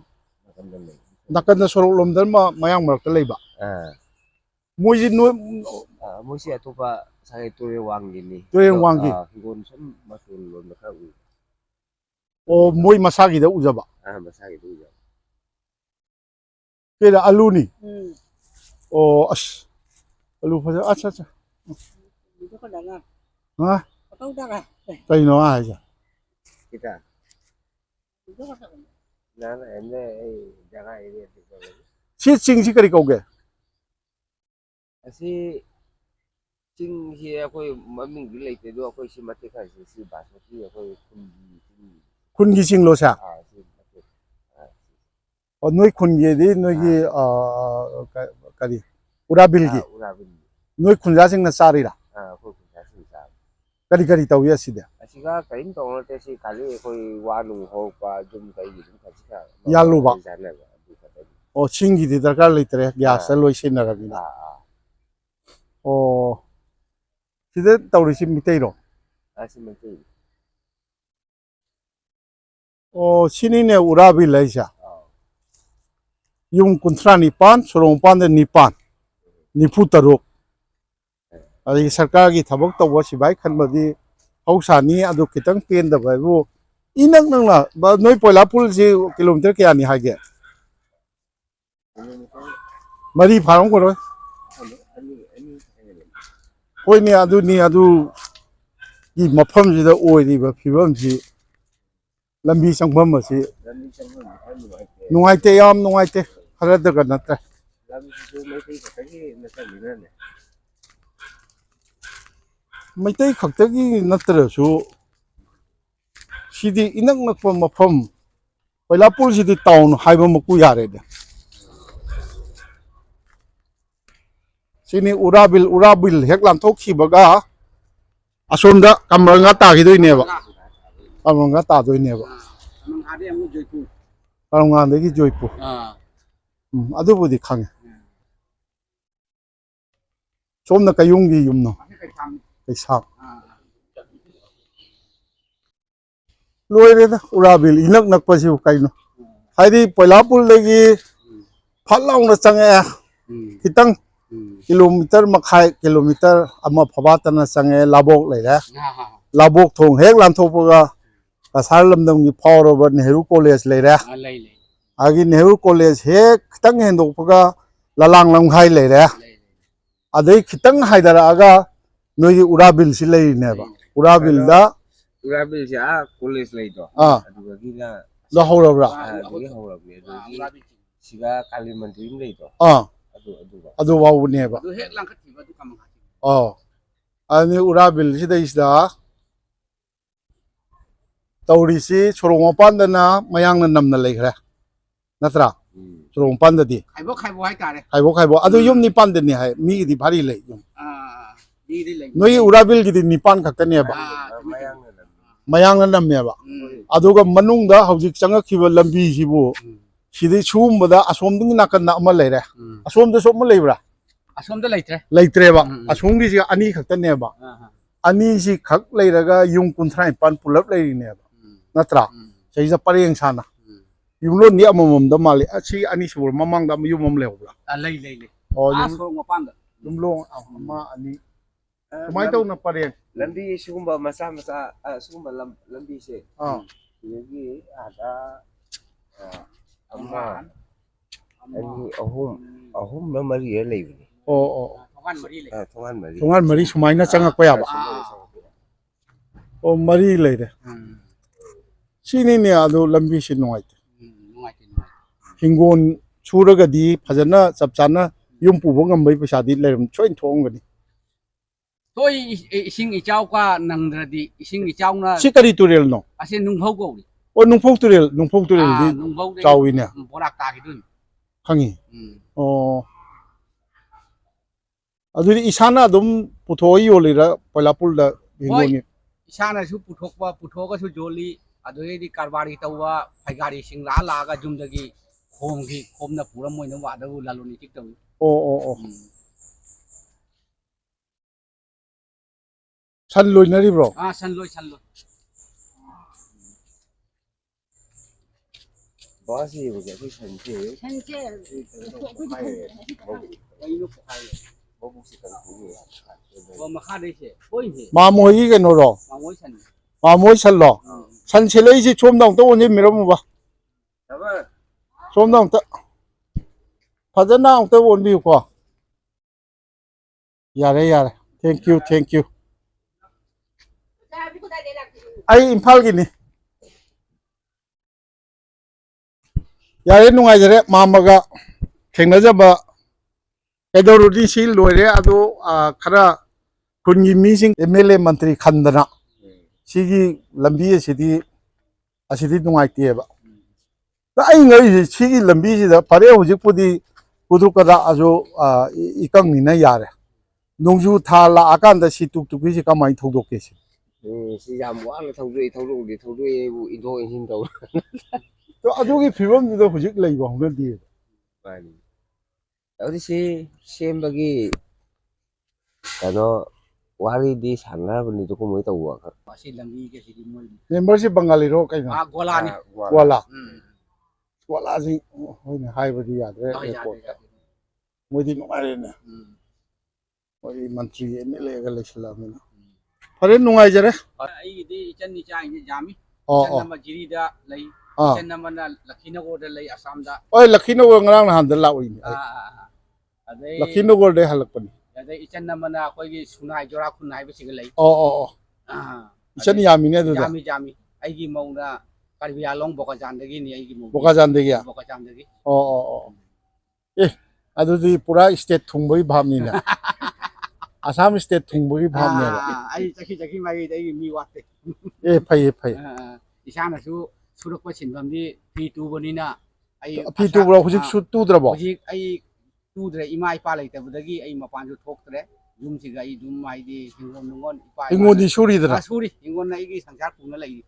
nakan da sorok lom dal ma mayang marak ta leiba moi ji no moi si atopa sai to wang gi ni to wang gi gon som masul lom na ka u o moi masagi da ujaba masagi du ja keda alu ni o as alu phaja acha ha kai no a ja kita na ene jaga area si ching si kari kauge asi ching hi akoi maming gi leite do akoi si mate ka si basmati akoi kun gi ching lo sa o noi kun ge di noi gi kari urabil gi noi kun ja sing na sari ra ko sa si sa kari taw ya sida asiga kain to no te si kali akoi wanu ho pa jum kai gi ka si ka yalu ba o ching gi di darkar leitre gas loi sin na ra bi o sida tawri si mitei ro asi mate o sini ne urabil laisa yung kuntra nipan sorong pan de nipan nipu taruk ai sarkar gi thabak taw si bai khan badi hausani adu kitang pen da bai bu inang nang la ba noi poila pul ji kilometer kya ni hage mari pharong ko roi koi ni adu gi mafam ji da oi ri ba phibam ji lambi sangpham ma si nuai te yam nuai te khara da ga nat maitai khaktagi natra su sidi inak nakpa mafam poilapur sidi town haiba maku yare de sini urabil hek lam thok khibaga asomda kamranga ta gi doi ne ba kamranga ta doi ne ba kamranga de gi joypur adu budi khang somna kayung gi yumno kaisam loire da urabil inak nakpa si kaino haidi poilapur legi phalang na change kitang kilometer makhai kilometer ama phabata na change labok leira labok thong hek lam thopaga kasar lamdam gi phawroba Nehru college leira agi Nehru college hek kitang hendokpaga lalang lamghai leira adai kitang haidara aga noi urabil si leine ba urabil da urabil ja college leito aduga gina da hawrabra siga kalimantri leito adu wa ne ba ani urabil si dai da tawri si sorong pan da na mayang na namna lekhra natra sorong pan da di khaibo hai tare khaibo adu yum ni pan de ni hai mi di bhari le yum noi urabil gi di nipan khakta ne ba mayang na namme ba aduga manung da hojik changa khiba lambi sibu sidi chum da asom ding nakan na ama leire asom da som leibra asom da leitre ba asom gi si ani khakta ne ba ani si khak leiraga yung kunthrai pan pulap leiri ne ba natra seisa pareng sana yung lo ni amamam da mali asi ani sibur mamang da yung mam leobra lei o so ngapan da yung lo ama ani kumai tau na pareng lambi sugumba masa sugumba lambi se yagi ada amma ꯑꯅꯤ ꯑꯍꯨꯝ ꯃꯔꯤꯔ ꯂꯩꯕꯅꯤ ꯑꯣ ꯊꯣꯡꯒꯥꯟ ꯃꯔꯤ ꯂꯩ ꯊꯣꯡꯒꯥꯟ ꯃꯔꯤ ꯊꯣꯡꯒꯥꯟ ꯃꯔꯤ ꯁꯨꯃꯥꯏꯅ ꯆꯪꯉꯛꯄ ꯌꯥꯕ ꯑꯣ ꯃꯔꯤ ꯂꯩꯔꯦ ꯁꯤꯅꯤꯅꯦ ꯑꯗꯣ ꯂꯝꯕꯤꯁꯤ ꯅꯨꯡꯉꯥꯏꯇꯦ ꯅꯨꯡꯉꯥꯏꯇꯦ ꯍꯤꯡꯒꯣꯜ ꯁꯨꯔꯒꯗꯤ ꯐꯖꯅ ꯆꯞ ꯆꯥꯅ ꯌꯨꯝ ꯄꯨꯕ ꯉꯝꯕꯒꯤ ꯄꯩꯁꯥꯗꯤ ꯂꯩꯔꯝ ꯁꯣꯏꯅ ꯊꯣꯛꯑꯝꯒꯅꯤ ꯊꯣꯏ ꯏꯁꯤꯡ ꯏꯆꯥꯎꯀ ꯅꯪꯗ꯭ꯔꯗꯤ ꯏꯁꯤꯡ ꯏꯆꯥꯎꯅ ꯁꯤ ꯀꯔꯤ ꯇꯨꯔꯦꯜꯅꯣ ꯑꯁꯤ ꯅꯨꯡꯐꯧ ꯀꯧꯏ ꯑꯣ ꯅꯨꯡꯐꯧ ꯇꯨꯔꯦꯜꯗꯤ ꯅꯨꯡꯐꯧꯗꯒꯤ ꯆꯥꯎꯋꯤꯅꯦ ꯕꯣꯔꯥꯛ ꯇꯥꯈꯤꯗꯣꯏꯅꯤ ꯈꯪꯉꯤ ꯑꯣ ꯑꯗꯨꯗꯤ ꯏꯁꯥꯅ ꯑꯗꯨꯝ ꯄꯨꯊꯣꯛꯑ ꯌꯣꯜꯂꯤꯔ ꯄꯣꯏꯂꯥꯄꯨꯜꯗ ꯍꯣꯏ ꯍꯤꯡꯒꯣꯜꯒꯤ ꯏꯁꯥꯅꯁꯨ ꯄꯨꯊꯣꯛꯑꯒꯁꯨ ꯌꯣꯜꯂꯤ ꯑꯗꯨꯗꯩꯗꯤ ꯀꯔꯕꯥꯔꯤ ꯇꯧꯕ ꯐꯩꯒꯥꯔꯤꯁꯤꯡ ꯂꯥꯛꯑꯒ ꯌꯨꯝꯗꯒꯤ ꯈꯣꯝꯅ ꯄꯨꯔ ꯃꯣꯏꯅ ꯑꯗꯕꯨ ꯂꯂꯣꯟ ꯏꯇꯤꯛ ꯇꯧꯏ ꯑꯣ ꯁꯟ ꯂꯣꯏꯅꯔꯤꯕ꯭ꯔꯣ ꯁꯟ ꯂꯣꯏ ꯕꯥꯁꯤ ꯌꯦꯡꯕꯁꯦ ꯑꯩꯈꯣꯏ ꯁꯟꯁꯦ ꯃꯈꯥꯗꯩꯁꯦ ꯃꯥꯃꯣꯏꯒꯤ ꯀꯩꯅꯣꯔꯣ ꯃꯥꯃꯣꯏ ꯁꯟ ꯃꯥꯃꯣꯏ ꯁꯟꯂꯣ ꯁꯟ ꯁꯦꯠꯂꯛꯏꯁꯤ ꯁꯣꯝꯗ ꯑꯃꯨꯛꯇ ꯑꯣꯟꯁꯤꯟꯕꯤꯔꯝꯃꯨꯕ ꯁꯣꯝꯗ ꯑꯃꯨꯛꯇ ꯐꯖꯅ ꯑꯃꯨꯛꯇ ꯑꯣꯟꯕꯤꯌꯨꯀꯣ ꯌꯥꯔꯦ ꯊꯦꯡꯛ ꯌꯨ ꯑꯩ ꯏꯝꯐꯥꯜꯒꯤꯅꯤ ꯌꯥꯔꯦ ꯅꯨꯡꯉꯥꯏꯖꯔꯦ ꯃꯥꯝꯃꯒ ꯊꯦꯡꯅꯖꯕ ꯀꯩꯗꯧꯔꯨꯅꯤ ꯁꯤ ꯂꯣꯏꯔꯦ ꯑꯗꯣ ꯈꯔ ꯈꯨꯟꯒꯤ ꯃꯤꯁꯤꯡ MLA ꯃꯟꯇ꯭ꯔꯤ ꯈꯟꯗꯅ ꯁꯤꯒꯤ ꯂꯝꯕꯤ ꯑꯁꯤꯗꯤ ꯅꯨꯡꯉꯥꯏꯇꯦꯕ ꯑꯩ ꯉꯛꯏꯁꯦ ꯁꯤꯒꯤ ꯂꯝꯕꯤꯁꯤꯗ ꯐꯔꯦ ꯍꯧꯖꯤꯛꯄꯨꯗꯤ ꯀꯨꯗ꯭ꯔꯨꯛ ꯀꯗ꯭ꯔꯥꯛꯑꯁꯨ ꯏꯀꯪꯅꯤꯅ ꯌꯥꯔꯦ ꯅꯣꯡꯖꯨ ꯊꯥ ꯂꯥꯛꯑꯀꯥꯟꯗ ꯁꯤ ꯇꯨꯛꯇꯨꯛꯀꯤꯁꯤ ꯀꯃꯥꯏꯅ ꯊꯧꯗꯣꯛꯀꯦ ꯁꯤ ꯁꯤ ꯌꯥꯝ ꯋꯥꯅ ꯊꯧꯗꯣꯛꯑꯦꯕꯨ ꯏꯟꯊꯣꯛ ꯏꯟꯁꯤꯟ ꯇꯧꯔ ꯑꯗꯨꯒꯤ ꯐꯤꯕꯝꯗꯨꯗ ꯍꯧꯖꯤꯛ ꯂꯩꯕ ꯍꯧꯅꯗꯦ ꯑꯗꯨꯗꯤ ꯁꯤ ꯁꯦꯝꯕꯒꯤ ꯀꯩꯅꯣ ꯋꯥꯔꯤꯗꯤ ꯁꯥꯟꯅꯔꯕꯅꯤꯗꯣ ꯀꯃꯥꯏꯅ ꯇꯧꯕ ꯑꯁꯤ ꯂꯝꯕꯤꯒꯁꯤꯗꯤ ꯃꯣꯏ ꯃꯦꯝꯕꯔꯁꯤ ꯕꯪꯒꯥꯂꯤꯔꯣ ꯀꯩꯅꯣ ꯒꯣꯂꯥꯅꯤ ꯒ꯭ꯋꯥꯂꯥ ꯒ꯭ꯋꯥꯂꯥꯁꯤ ꯍꯣꯏꯅꯦ ꯍꯥꯏꯕꯗꯤ ꯌꯥꯗ꯭ꯔꯦ ꯔꯦꯀꯣꯔꯠꯇ ꯃꯣꯏꯗꯤ ꯅꯨꯡꯉꯥꯏꯔꯦꯅꯦ ꯃꯣꯏ ꯃꯟꯇ꯭ꯔꯤ MLAꯒ ꯂꯩꯁꯜꯂꯛꯑꯕꯅꯤꯅ ꯐꯔꯦ ꯅꯨꯡꯉꯥꯏꯖꯔꯦ ꯑꯩꯒꯤꯗꯤ ꯏꯆꯟ ꯏꯆꯥꯁꯤꯡꯁꯦ ꯌꯥꯝꯃꯤ ꯑꯣ ꯏꯆꯟ ꯑꯃ ꯖꯤꯔꯤꯗ ꯂꯩ ꯏꯆꯟ ꯑꯃꯅ ꯂꯛꯈꯤꯅꯒꯣꯔꯗ ꯂꯩ ꯑꯁꯥꯝꯗ ꯍꯣꯏ ꯂꯛꯈꯤꯅꯒꯣꯔ ꯉꯔꯥꯡ ꯅꯍꯥꯟꯗ ꯂꯥꯛꯎꯏꯅꯤ ꯑꯗꯩ ꯂꯛꯈꯤꯅꯒꯣꯔꯗꯩ ꯍꯜꯂꯛꯄꯅꯤ ꯑꯗꯩ ꯏꯆꯟ ꯑꯃꯅ ꯑꯩꯈꯣꯏꯒꯤ ꯁꯨꯅꯥꯏ ꯖꯣꯔꯥꯈꯨꯟ ꯍꯥꯏꯕꯁꯤꯒ ꯂꯩ ꯑꯣ ꯏꯆꯟ ꯌꯥꯝꯃꯤꯅꯦ ꯑꯗꯨꯗꯤ ꯌꯥꯝꯃꯤ ꯑꯩꯒꯤ ꯃꯧꯅ ꯀꯔꯕꯤ ꯑꯥꯂꯣꯡ ꯕꯣꯀꯥꯖꯥꯟꯗꯒꯤꯅꯤ ꯑꯩꯒꯤ ꯃꯧ ꯕꯣꯀꯥꯖꯥꯟꯗꯒꯤ ꯕꯣꯀꯥꯖꯥꯟꯗꯒꯤ ꯑꯣ ꯑꯦ ꯑꯗꯨꯗꯤ ꯄꯨꯔꯥ ꯏꯁꯇꯦꯠ ꯊꯨꯡꯕꯒꯤ ꯚꯥꯕꯅꯤꯅꯦ ꯑꯁꯥꯝ ꯏꯁꯇꯦꯠ ꯊꯨꯡꯕꯒꯤ ꯚꯥꯕꯅꯦꯕ ꯑꯩ ꯆꯍꯤ ꯃꯔꯤꯗ ꯑꯩꯒꯤ ꯃꯤ ꯋꯥꯠꯇꯦ ꯑꯦ ꯐꯩ ꯏꯁꯥꯅꯁꯨ ꯁꯨꯔꯛꯄ ꯁꯤꯟꯐꯝꯗꯤ ꯐꯤ ꯇꯨꯕꯅꯤꯅ ꯑꯩ ꯐꯤ ꯇꯨꯕ꯭ꯔꯣ ꯍꯧꯖꯤꯛ ꯇꯨꯗ꯭ꯔꯕꯣ ꯍꯧꯖꯤꯛ ꯑꯩ ꯇꯨꯗ꯭ꯔꯦ ꯏꯃꯥ ꯏꯄꯥ ꯂꯩꯇꯕꯗꯒꯤ ꯑꯩ ꯃꯄꯥꯟꯁꯨ ꯊꯣꯛꯇ꯭ꯔꯦ ꯌꯨꯝꯁꯤꯒ ꯑꯩ ꯑꯗꯨꯝ ꯍꯥꯏꯗꯤ ꯍꯤꯡꯒꯣꯜ ꯅꯨꯡꯒꯣꯜ ꯍꯤꯡꯒꯣꯜꯗꯤ ꯁꯨꯔꯤꯗꯅ ꯁꯨꯔꯤ ꯍꯤꯡꯒꯣꯜꯅ ꯑꯩꯒꯤ ꯁꯪꯁꯥꯔ ꯄꯨꯅ ꯂꯩꯔꯤ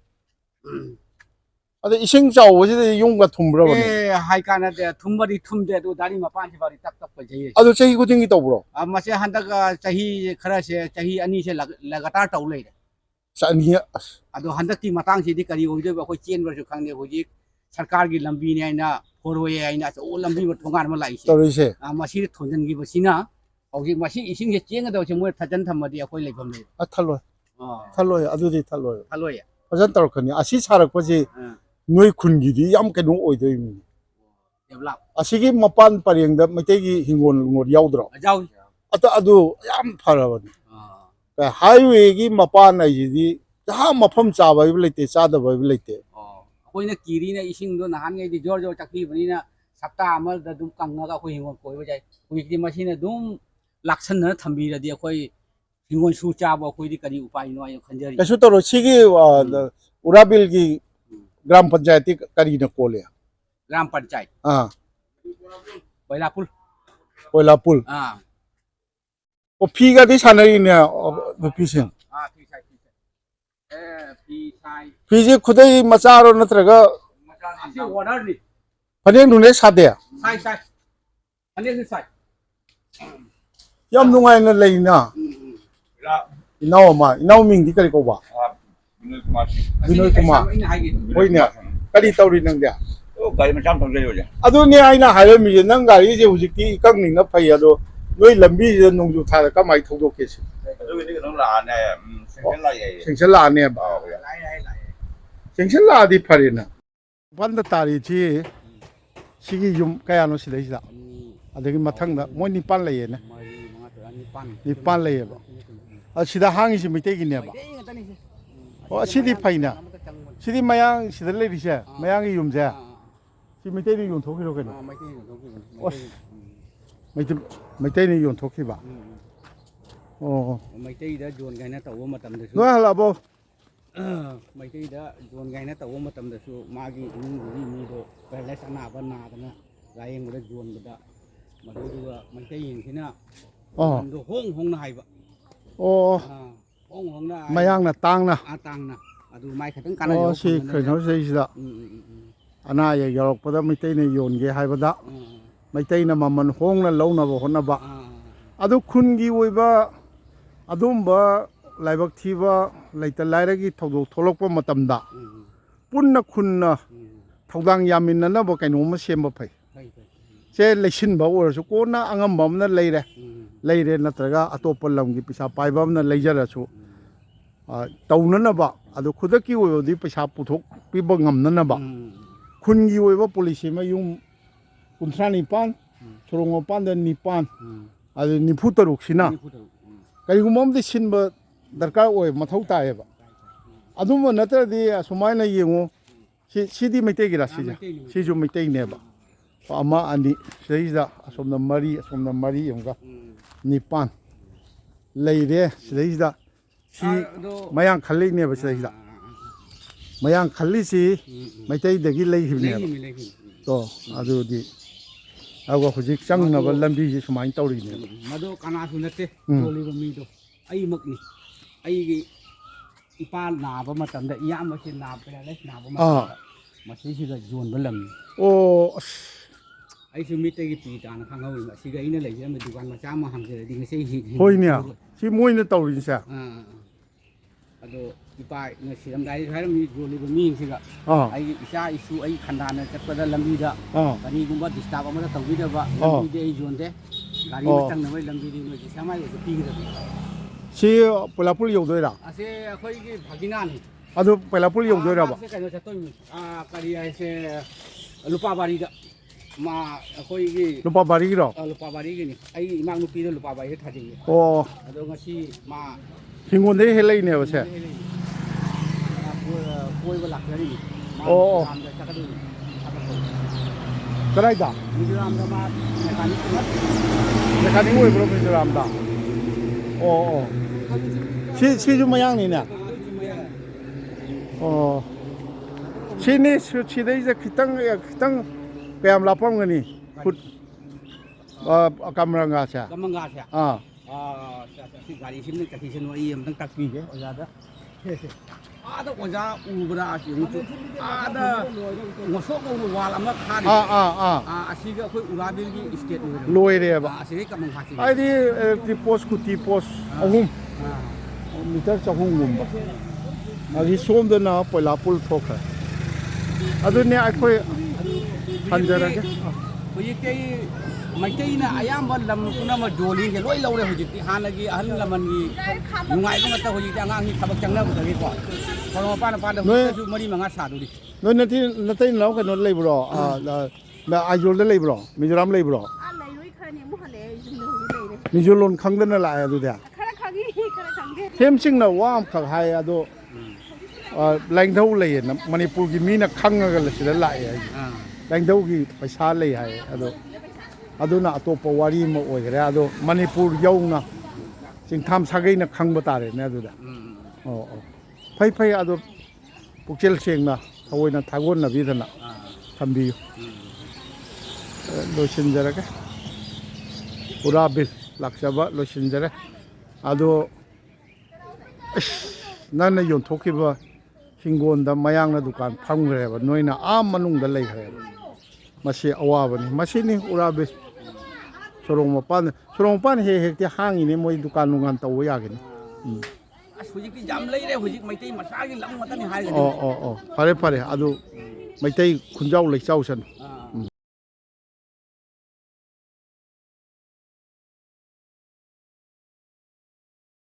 ꯑꯗ ꯏꯁꯤꯡ ꯆꯥꯎꯕꯁꯤꯗ ꯌꯨꯝꯒ ꯊꯨꯝꯕ꯭ꯔꯕꯅꯦ ꯍꯥꯏ ꯀꯥꯟꯅꯗꯦ ꯊꯨꯝꯕꯗꯤ ꯊꯨꯝꯗꯦ ꯑꯗꯨ ꯗꯥꯔꯤ ꯃꯄꯥꯟꯁꯤ ꯐꯥꯎꯗꯤ ꯇꯞ ꯐꯖꯩ ꯑꯗꯨ ꯆꯍꯤ ꯈꯨꯗꯤꯡꯒꯤ ꯇꯧꯕ꯭ꯔꯣ ꯃꯁꯤ ꯍꯟꯗꯛ ꯆꯍꯤ ꯈꯔꯁꯦ ꯆꯍꯤ ꯑꯅꯤꯁꯦ ꯂꯒꯇꯥꯔ ꯇꯧ ꯂꯩꯔꯦ ꯆꯅꯤ ꯑꯗꯣ ꯍꯟꯗꯛꯀꯤ ꯃꯇꯥꯡꯁꯤꯗꯤ ꯀꯔꯤ ꯑꯣꯏꯗꯣꯏꯕ ꯑꯩꯈꯣꯏ ꯆꯦꯟꯕꯁꯨ ꯈꯪꯗꯦ ꯍꯧꯖꯤꯛ ꯁꯔꯀꯥꯔꯒꯤ ꯂꯝꯕꯤꯅꯤ ꯍꯥꯏꯅ ꯍꯣꯔꯣꯏ ꯍꯥꯏꯅ ꯑꯆꯧꯕ ꯂꯝꯕꯤ ꯊꯣꯡꯒꯥꯟ ꯑꯃ ꯂꯥꯛꯏꯁꯦ ꯇꯧꯔꯤꯁꯦ ꯃꯁꯤꯗ ꯊꯣꯟꯖꯤꯟꯈꯤꯕꯁꯤꯅ ꯍꯧꯖꯤꯛ ꯃꯁꯤ ꯏꯁꯤꯡꯁꯦ ꯆꯦꯟꯒꯗꯕꯁꯦ ꯃꯣꯏ ꯐꯖꯅ ꯊꯝꯃꯗꯤ ꯑꯩꯈꯣꯏ ꯂꯩꯐꯝ ꯂꯩ ꯊꯜꯂꯣꯏ ꯑꯗꯨꯗꯤ ꯊꯜꯂꯣꯏ ꯊꯜꯂꯣꯏ ꯐꯖꯅ ꯇꯧꯔꯛꯀꯅꯤ ꯑꯁꯤ ꯁꯥꯔꯛꯄꯁꯤ ꯅꯣꯏ ꯈꯨꯟꯒꯤꯗꯤ ꯌꯥꯝ ꯀꯩꯅꯣ ꯑꯣꯏꯗꯣꯏꯅꯤ ꯑꯁꯤꯒꯤ ꯃꯄꯥꯟ ꯄꯔꯦꯡꯗ ꯃꯩꯇꯩꯒꯤ ꯍꯤꯡꯒꯣꯜ ꯌꯥꯎꯗ꯭ꯔꯣ ꯑꯗꯨ ꯌꯥꯝ ꯐꯔꯕꯅꯤ ꯍꯥꯏꯋꯦꯒꯤ ꯃꯄꯥꯟ ꯍꯥꯏꯁꯤꯗꯤ ꯃꯐꯝ ꯆꯥꯕ ꯍꯥꯏꯕ ꯂꯩꯇꯦ ꯆꯥꯗꯕ ꯍꯥꯏꯕ ꯂꯩꯇꯦ ꯑꯩꯈꯣꯏꯅ ꯀꯤꯔꯤꯅ ꯏꯁꯤꯡꯗꯣ ꯅꯍꯥꯟꯉꯩꯗꯤ ꯖꯣꯔ ꯇꯛꯄꯤꯕꯅꯤꯅ ꯍꯞꯇꯥ ꯑꯃꯗ ꯑꯗꯨꯝ ꯀꯪꯉꯒ ꯑꯩꯈꯣꯏ ꯍꯤꯡꯒꯣꯜ ꯀꯣꯏꯕ ꯌꯥꯏ ꯍꯧꯖꯤꯛꯇꯤ ꯃꯁꯤꯅ ꯑꯗꯨꯝ ꯂꯥꯛꯁꯟꯅꯅ ꯊꯝꯕꯤꯔꯗꯤ ꯑꯩꯈꯣꯏ ꯍꯤꯡꯒꯣꯜ ꯁꯨ ꯆꯥꯕ ꯑꯩꯈꯣꯏꯗꯤ ꯀꯔꯤ ꯎꯄꯥꯏꯅꯣ ꯍꯥꯏꯅ ꯈꯟꯖꯔꯤ ꯀꯩꯁꯨ ꯇꯧꯔꯣꯏ ꯁꯤꯒꯤ ꯎꯔꯥꯕꯤꯜꯒꯤ ꯒ꯭ꯔꯥꯝ ꯄꯟꯆꯥꯌꯦꯠꯇꯤ ꯀꯔꯤꯅ ꯀꯣꯜꯂꯤ ꯒ꯭ꯔꯥꯝ ꯄꯟꯆꯥꯌꯠ ꯀꯣꯏꯂꯥꯄꯨꯜ ꯐꯤꯒꯗꯤ ꯁꯥꯟꯅꯔꯤꯅꯦ ꯅꯨꯄꯤꯁꯤꯡ ꯐꯤꯁꯦ ꯈꯨꯗꯩ ꯃꯆꯥꯔꯣ ꯅꯠꯇ꯭ꯔꯒ ꯐꯅꯦꯛ ꯅꯨꯡꯅꯦꯛ ꯁꯥꯗꯦ ꯌꯥꯝ ꯅꯨꯡꯉꯥꯏꯅ ꯂꯩꯅ ꯏꯅꯥꯎ ꯃꯤꯡꯗꯤ ꯀꯔꯤ ꯀꯧꯕ ꯕꯤꯅꯣꯏ ꯀꯨꯃꯥꯔ ꯍꯣꯏꯅꯦ ꯀꯔꯤ ꯇꯧꯔꯤ ꯅꯪꯗꯤ ꯒꯥꯔꯤ ꯃꯆꯥ ꯑꯃ ꯊꯧꯖꯩ ꯑꯗꯨꯅꯦ ꯑꯩꯅ ꯍꯥꯏꯔꯝꯃꯤꯁꯦ ꯅꯪ ꯒꯥꯔꯤꯁꯦ ꯍꯧꯖꯤꯛꯇꯤ ꯏꯀꯪꯅꯤꯅ ꯐꯩ ꯑꯗꯣ ꯅꯣꯏ ꯂꯝꯕꯤꯁꯤꯗ ꯅꯣꯡꯖꯨ ꯊꯥꯗ ꯀꯃꯥꯏꯅ ꯊꯧꯗꯣꯛꯀꯦ ꯁꯤ ꯑꯗꯨꯒꯤꯗꯤ ꯀꯩꯅꯣꯝ ꯂꯥꯛꯑꯅꯤ ꯁꯦꯡꯁꯟ ꯂꯥꯛꯑꯦ ꯁꯦꯡꯁꯟ ꯂꯥꯛꯑꯅꯦꯕ ꯁꯦꯡꯁꯟ ꯂꯥꯛꯑꯗꯤ ꯐꯔꯦꯅ ꯏꯝꯐꯥꯜꯗ ꯇꯥꯔꯤꯁꯤ 시기 좀 까야노 시대이다. 아들이 마탕다 뭐니 빨래예네. 머리 mga tura 니 빨래예봐. 아 시다 항이시 밑에기네봐. 시디 파이나. 시디 마양 시들레리세. 마양이 юм제. 시 밑에니 용 도키로 그네. 밑에니 용 도키봐. mấy tí đã dồn gai nó tàu mà tầm được 너 할라보. mấy tí đã dồn gai nó tàu mà tầm được số magi những người mi đó phải lấy sang nào bên nào đó gai em người dồn người đó mà đôi đua mấy tí nhìn thế nào đồ hong hong này vậy hong hong này 마양나 땅나. tăng nè đồ mai phải tính căn 시 그녀세이시다. 아나에 여럭보다 밑에니 용게 하이보다. 밑에나 만만 홍나 로나보 혼나봐. 아도 쿤기 오이바 아돔바 라이박 티바 라이터 라이라기 토도 톨록바 마tamda punna kunna thawdang yaminna bo kainoma semba phai che lesin ba or su kona angam bamna leire natraga atopa lamgi pisa paibamna leijara su taunana ba ado khudaki oyodi pisa puthok piba ngamna ba khungi oiba policy ma yung kuntrani pan sorongo pan da nipan ado nifutaruk sina कहीं सिंब दरकार मौ ताएब नत्रदी असुमायन येंगो सिदी मैतेगिरा सिजु मैतेगनेब अमा अनि सिदैदा असोमना मरी यंगा निपान लेरे सिदैदा सि मयांग खल्लिनेब सिदैदा मयांग खल्लिसि मैतेदगी लेहिबनेब तो अदुदी आगो हुजिक चंगनब लंबी जि सुमाइन तौरिने मदो कनासु नते जोलिबो मीदो आई मकनी आईगी इपा नाबा मतमदा इयाम से नाबे ले नाबा मतमदा मसिसिगा जोनबा लम ओ आई सु मितेगी पीतान खांगौ मसिगा इने लेजे म दुकान मचा म हांजे दिंग से हि होइनिया सि मोइने तौरिनसा अदो इपा न सिरम गाई हार मी जोलिबो मी सिगा आई इसा इशू आई खंडाना चपदा लंबीदा करीगुंबा डिस्टर्ब अमदा तौबिदबा लंबीदे आई जोनदे गाड़ी मचंग नबै लंबीदे नो समाय ओ पीगदबे सी पलापुल योदोइरा असे अखोइगी भागिनानी अदो पलापुल योदोइराबा से कनो चतोइ करी आइसे लुपाबारीदा मा अखोइगी लुपाबारीगिरो लुपाबारीगिनी आई इमाग नुपीदो लुपाबारी थाजिंगे ओ अदो ngasi मा हिंगोंदे हेलाइनेबा से कोइबा लाखरी ओ कराइदा मिजोरामदा मा मेकानिक ओइब्रो मिजोरामदा ओ सिजु मयांगनिने सिनी सिदैजे खितंग कयाम लापमगनी खुद कमरंगासा सी गाड़ी सिमने कथिसन वही हमतंग ताकपीगे ओजादा आदा ओजा उबरा आसिंगु आदा ngosok ngo wal ama khani asiga khoi urabilgi state लोइरेबा asiga kamang khasi आइदी टी पोस्ट कुटी पोस्ट अहुम मीटर चहुंगुम्बा आदि सोमदना पलापुल थोखा अदुने आखोय हंजरगे होयिके मैतेना अयाम लम पुनम जोली के लोई लौरे होजिति हानगी अहन लमनगी नुंगाइ मत होजिति अंगांगी थबक चंगनबदगी को फलो पान पान दसु मरी मंगा सादुरी नो नती नतै नौ कनो लेब्रो आइजोल दे लेब्रो मिजोराम लेब्रो मिजोलोन खंगदना लाय अदुदे थेमसिंगना वाम खग हाय अदो लैंगदौ लैय मणिपुर की मीना खंगगा लसिदा लाय लैंगदौ की पैसा लैय हाय अदो अदुना अतोप वारी म ओइगरे अदो मणिपुर यौना चिंथाम सागैना खंगब तारे ने अदुदा फै फै अदो पुक्चेल सेंगना थवोइना थागोन बिदना थंबियु लोसिनजरगे पूरा बिल लाक्सबा लोसिनजरे अदो नन्ना योंथोखिबा हिंगोंदा मयांगना दुकान फंगरेबा नोइना आम मनुंगदा लेखरेबा मसी अवाबनी मसीनी उराबे सोरोंगपान हे हेक्ते हांगिने मोइ दुकान नुगान तव यागिनी हुजिकी जाम लेरे हुजिक मैतै मसागी लम मतनी हाइगनी फरे अदु मैतै खुंजाव लेचाउसन